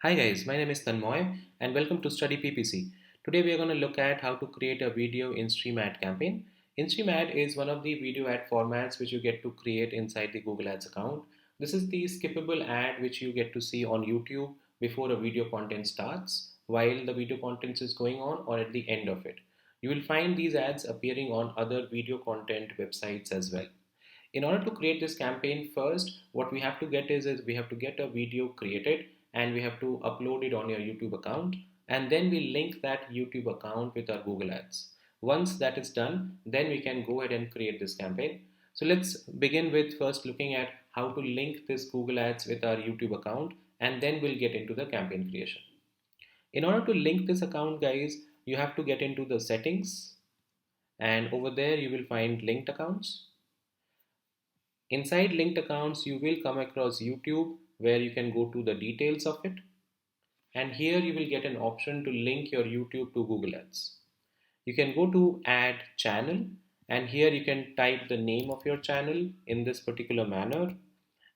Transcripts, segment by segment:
Hi guys, my name is Tanmoy and welcome to Study PPC. Today we are going to look at how to create a video Instream ad campaign. Instream ad is one of the video ad formats which you get to create inside the Google Ads account. This is the skippable ad which you get to see on YouTube before a video content starts, while the video content is going on, or at the end of it. You will find these ads appearing on other video content websites as well. In order to create this campaign, first what we have to get is we have to get a video created and we have to upload it on your YouTube account, and then we link that YouTube account with our Google Ads. Once that is done, then we can go ahead and create this campaign. So let's begin with first looking at how to link this Google Ads with our YouTube account, and then we'll get into the campaign creation. In order to link this account, guys, you have to get into the settings, and over there you will find linked accounts. Inside linked accounts, you will come across YouTube where you can go to the details of it. And here you will get an option to link your YouTube to Google Ads. You can go to add channel, and here you can type the name of your channel in this particular manner,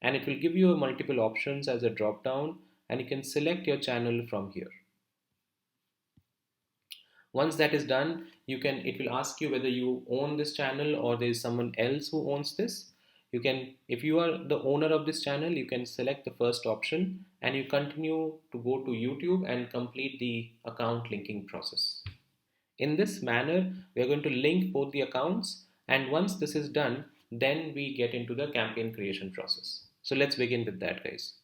and it will give you multiple options as a drop down, and you can select your channel from here. Once that is done, it will ask you whether you own this channel or there is someone else who owns this. You can, if you are the owner of this channel, you can select the first option and you continue to go to YouTube and complete the account linking process. In this manner, we are going to link both the accounts, and once this is done, then we get into the campaign creation process. So let's begin with that, guys.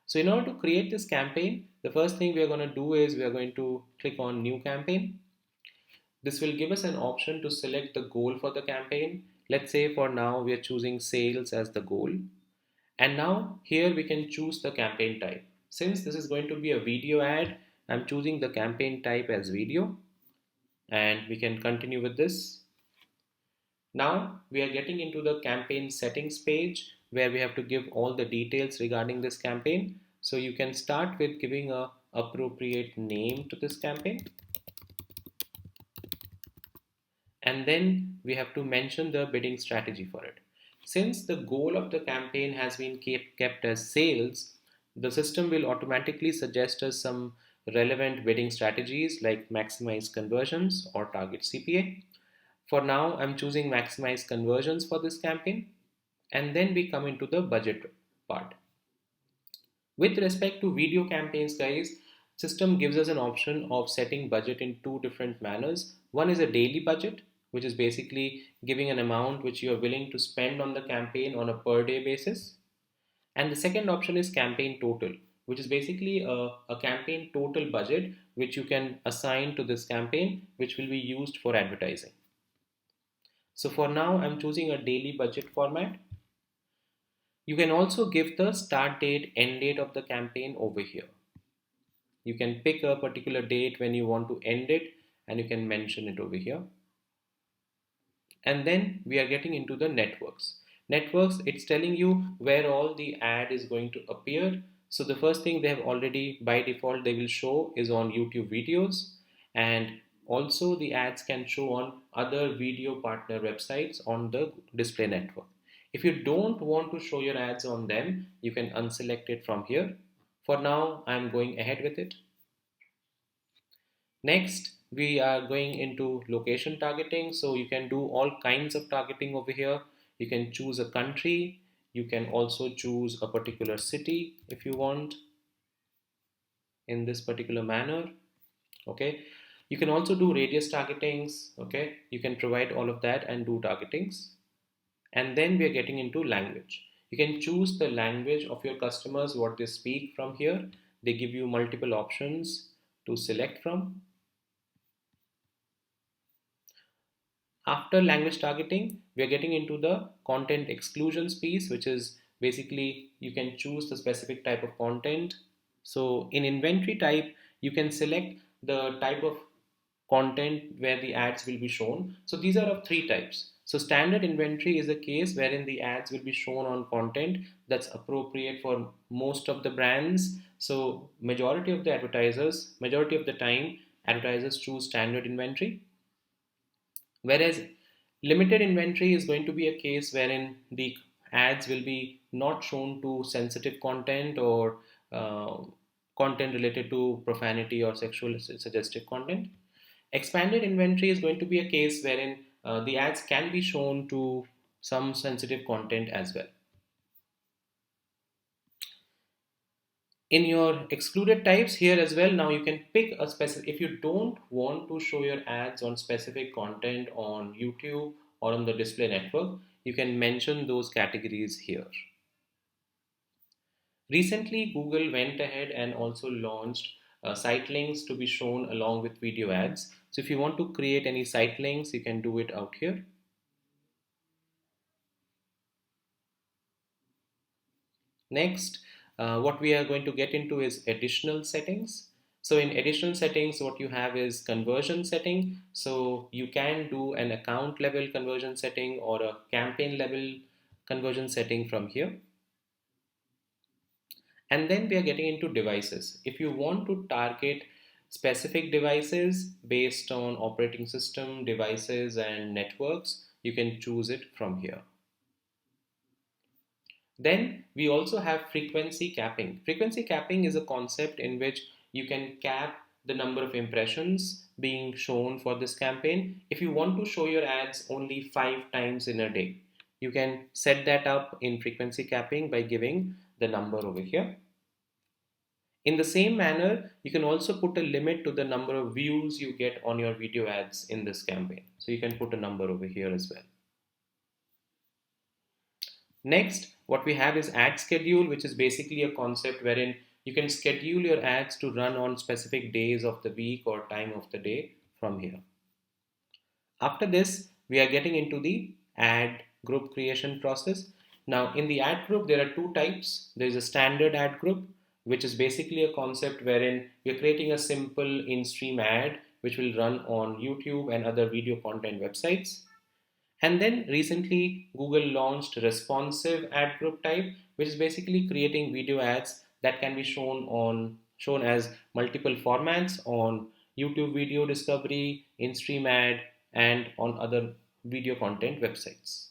So in order to create this campaign, the first thing we are going to do is we are going to click on new campaign. This will give us an option to select the goal for the campaign. Let's say for now we are choosing sales as the goal. And now here we can choose the campaign type. Since this is going to be a video ad, I'm choosing the campaign type as video, and we can continue with this. Now we are getting into the campaign settings page where we have to give all the details regarding this campaign. So you can start with giving a appropriate name to this campaign, and then we have to mention the bidding strategy for it. Since the goal of the campaign has been kept as sales, the system will automatically suggest us some relevant bidding strategies like maximize conversions or target CPA. For now, I'm choosing maximize conversions for this campaign, and then we come into the budget part. With respect to video campaigns, guys, system gives us an option of setting budget in two different manners. One is a daily budget, which is basically giving an amount which you are willing to spend on the campaign on a per day basis. And the second option is campaign total, which is basically a campaign total budget which you can assign to this campaign, which will be used for advertising. So for now, I'm choosing a daily budget format. You can also give the start date, end date of the campaign over here. You can pick a particular date when you want to end it, and you can mention it over here. And then we are getting into the networks. Networks, it's telling you where all the ad is going to appear. So the first thing they have already by default they will show is on YouTube videos, and also the ads can show on other video partner websites on the display network. If you don't want to show your ads on them, you can unselect it from here. For now, I'm going ahead with it. Next, we are going into location targeting. So you can do all kinds of targeting over here. You can choose a country. You can also choose a particular city if you want in this particular manner. Okay. You can also do radius targetings. Okay. You can provide all of that and do targetings. And then we are getting into language. You can choose the language of your customers, what they speak from here. They give you multiple options to select from. After language targeting, we are getting into the content exclusions piece, which is basically you can choose the specific type of content. So in inventory type, you can select the type of content where the ads will be shown. So these are of three types. So standard inventory is a case wherein the ads will be shown on content that's appropriate for most of the brands. So majority of the time, advertisers choose standard inventory. Whereas limited inventory is going to be a case wherein the ads will be not shown to sensitive content or content related to profanity or sexual suggestive content. Expanded inventory is going to be a case wherein the ads can be shown to some sensitive content as well. In your excluded types here as well, now you can pick a specific, if you don't want to show your ads on specific content on YouTube or on the display network, you can mention those categories here. Recently, Google went ahead and also launched site links to be shown along with video ads. So if you want to create any site links, you can do it out here. Next, what we are going to get into is additional settings. So in additional settings, what you have is conversion setting. So you can do an account level conversion setting or a campaign level conversion setting from here. And then we are getting into devices. If you want to target specific devices based on operating system, devices, and networks, you can choose it from here. Then we also have frequency capping. Frequency capping is a concept in which you can cap the number of impressions being shown for this campaign. If you want to show your ads only 5 times in a day, you can set that up in frequency capping by giving the number over here. In the same manner, you can also put a limit to the number of views you get on your video ads in this campaign. So you can put a number over here as well. Next, what we have is ad schedule, which is basically a concept wherein you can schedule your ads to run on specific days of the week or time of the day from here. After this, we are getting into the ad group creation process. Now, in the ad group, there are two types. There is a standard ad group, which is basically a concept wherein you're creating a simple in-stream ad which will run on YouTube and other video content websites. And then recently, Google launched responsive ad group type, which is basically creating video ads that can be shown as multiple formats on YouTube video discovery, Instream Ad, and on other video content websites.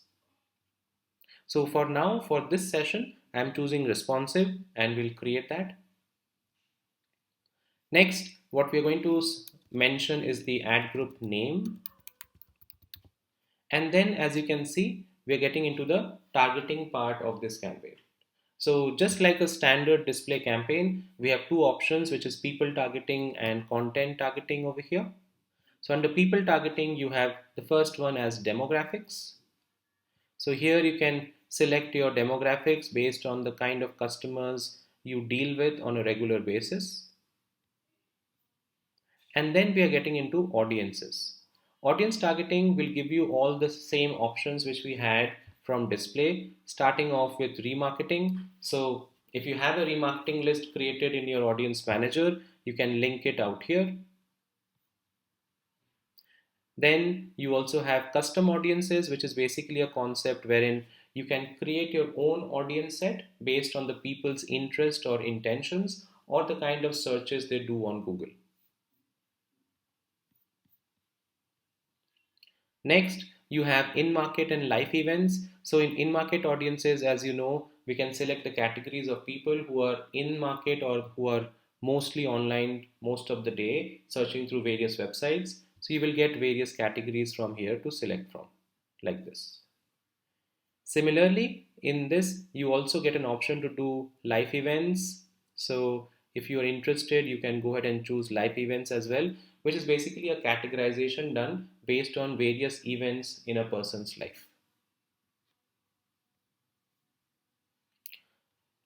So for now, for this session, I'm choosing responsive and we'll create that. Next, what we're going to mention is the ad group name. And then as you can see, we're getting into the targeting part of this campaign. So just like a standard display campaign, we have two options, which is people targeting and content targeting over here. So under people targeting, you have the first one as demographics. So here you can select your demographics based on the kind of customers you deal with on a regular basis. And then we are getting into audiences. Audience targeting will give you all the same options which we had from display, starting off with remarketing. So if you have a remarketing list created in your audience manager, you can link it out here. Then you also have custom audiences, which is basically a concept wherein you can create your own audience set based on the people's interest or intentions or the kind of searches they do on Google. Next, you have in-market and live events. So in in-market audiences, as you know, we can select the categories of people who are in market or who are mostly online most of the day, searching through various websites. So you will get various categories from here to select from, like this. Similarly, in this, you also get an option to do live events. So if you are interested, you can go ahead and choose live events as well, which is basically a categorization done based on various events in a person's life.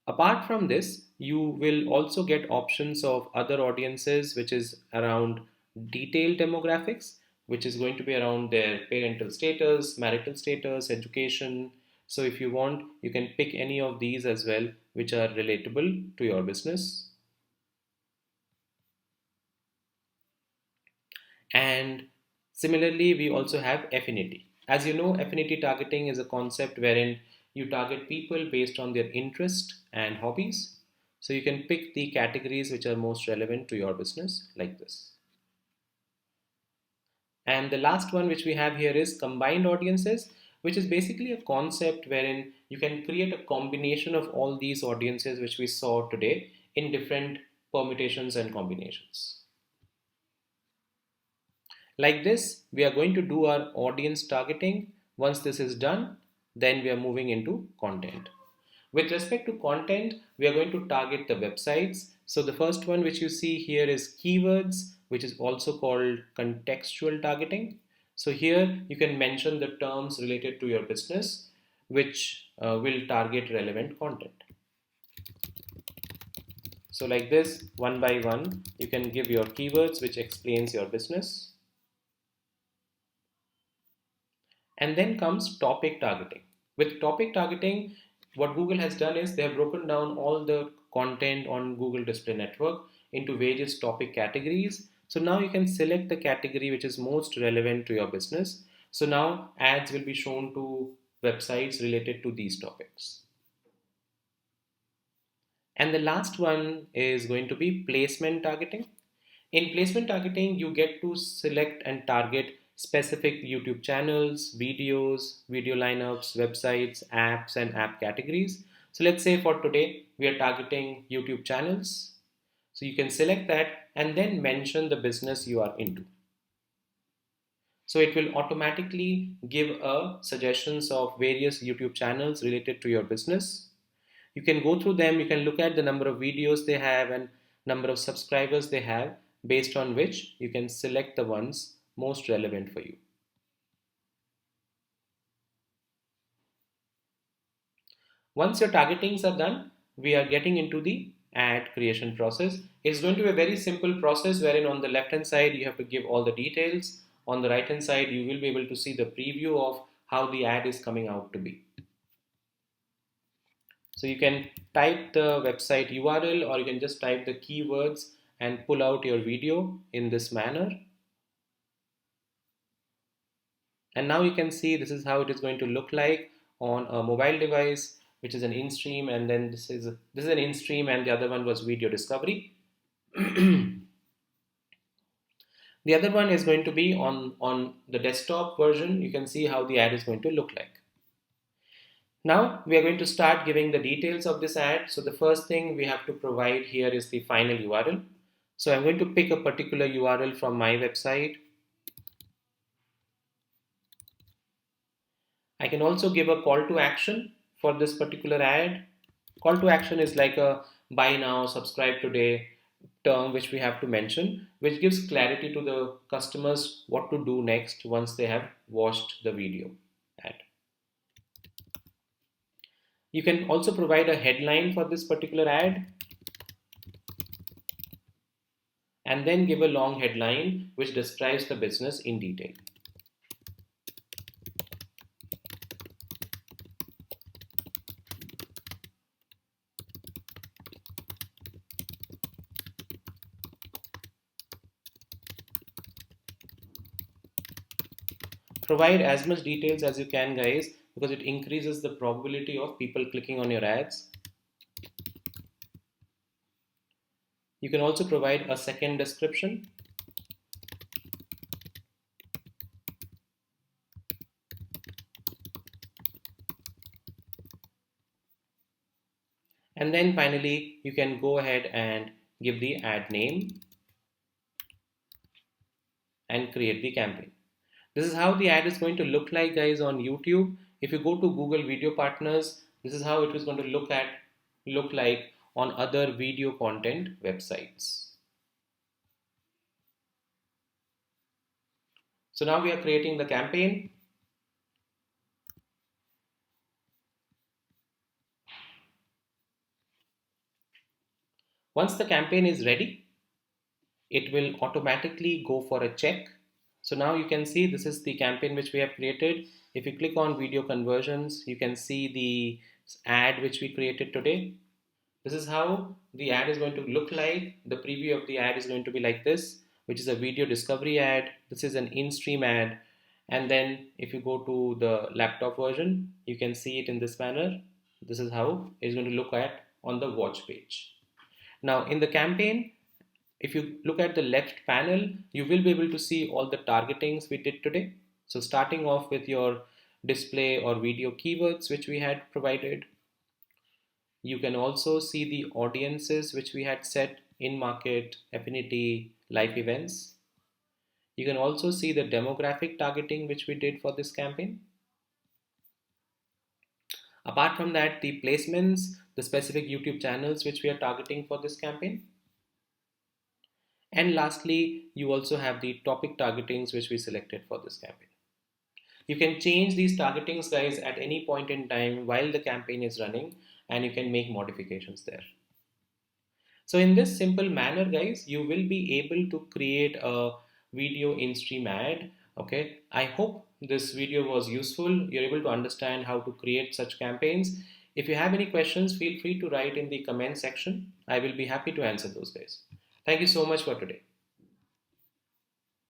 Apart from this, you will also get options of other audiences, which is around detailed demographics, which is going to be around their parental status, marital status, education. So if you want, you can pick any of these as well, which are relatable to your business. And similarly, we also have affinity. As you know, affinity targeting is a concept wherein you target people based on their interest and hobbies. So you can pick the categories which are most relevant to your business, like this. And the last one which we have here is combined audiences, which is basically a concept wherein you can create a combination of all these audiences which we saw today in different permutations and combinations. Like this, we are going to do our audience targeting. Once this is done, then we are moving into content. With respect to content, we are going to target the websites. So the first one which you see here is keywords, which is also called contextual targeting. So here you can mention the terms related to your business, which will target relevant content. So like this, one by one, you can give your keywords which explains your business. And then comes topic targeting. With topic targeting, what Google has done is they have broken down all the content on Google Display Network into various topic categories. So now you can select the category which is most relevant to your business. So now ads will be shown to websites related to these topics. And the last one is going to be placement targeting. In placement targeting, you get to select and target specific YouTube channels, videos, video lineups, websites, apps, and app categories. So let's say for today, we are targeting YouTube channels. So you can select that and then mention the business you are into. So it will automatically give a suggestions of various YouTube channels related to your business. You can go through them, you can look at the number of videos they have and number of subscribers they have, based on which you can select the ones most relevant for you. Once your targetings are done, we are getting into the ad creation process. It's going to be a very simple process wherein on the left hand side you have to give all the details. On the right hand side you will be able to see the preview of how the ad is coming out to be. So you can type the website URL or you can just type the keywords and pull out your video in this manner. And now you can see this is how it is going to look like on a mobile device, which is an Instream, and then this is an Instream, and the other one was video discovery. The other one is going to be on the desktop version. You can see how the ad is going to look like. Now we are going to start giving the details of this ad. So the first thing we have to provide here is the final URL. So I'm going to pick a particular URL from my website. I can also give a call to action for this particular ad. Call to action is like a buy now, subscribe today term which we have to mention, which gives clarity to the customers what to do next once they have watched the video ad. You can also provide a headline for this particular ad and then give a long headline which describes the business in detail. Provide as much details as you can, guys, because it increases the probability of people clicking on your ads. You can also provide a second description. And then finally, you can go ahead and give the ad name and create the campaign. This is how the ad is going to look like, guys, on YouTube. If you go to Google Video Partners, this is how it is going to look like on other video content websites. So now we are creating the campaign. Once the campaign is ready, it will automatically go for a check. So now you can see this is the campaign which we have created. If you click on video conversions, you can see the ad which we created today. This is how the ad is going to look like. The preview of the ad is going to be like this, which is a video discovery ad. This is an in-stream ad. And then if you go to the laptop version, you can see it in this manner. This is how it's going to look at on the watch page. Now in the campaign, if you look at the left panel, you will be able to see all the targetings we did today. So starting off with your display or video keywords which we had provided. You can also see the audiences which we had set. in-market, affinity, live events. You can also see the demographic targeting which we did for this campaign. Apart from that, the placements, the specific YouTube channels which we are targeting for this campaign. And lastly, you also have the topic targetings which we selected for this campaign. You can change these targetings, guys, at any point in time while the campaign is running, and you can make modifications there. So in this simple manner, guys, you will be able to create a video in-stream ad. Okay, I hope this video was useful. You're able to understand how to create such campaigns. If you have any questions, feel free to write in the comment section. I will be happy to answer those, guys. Thank you so much for today.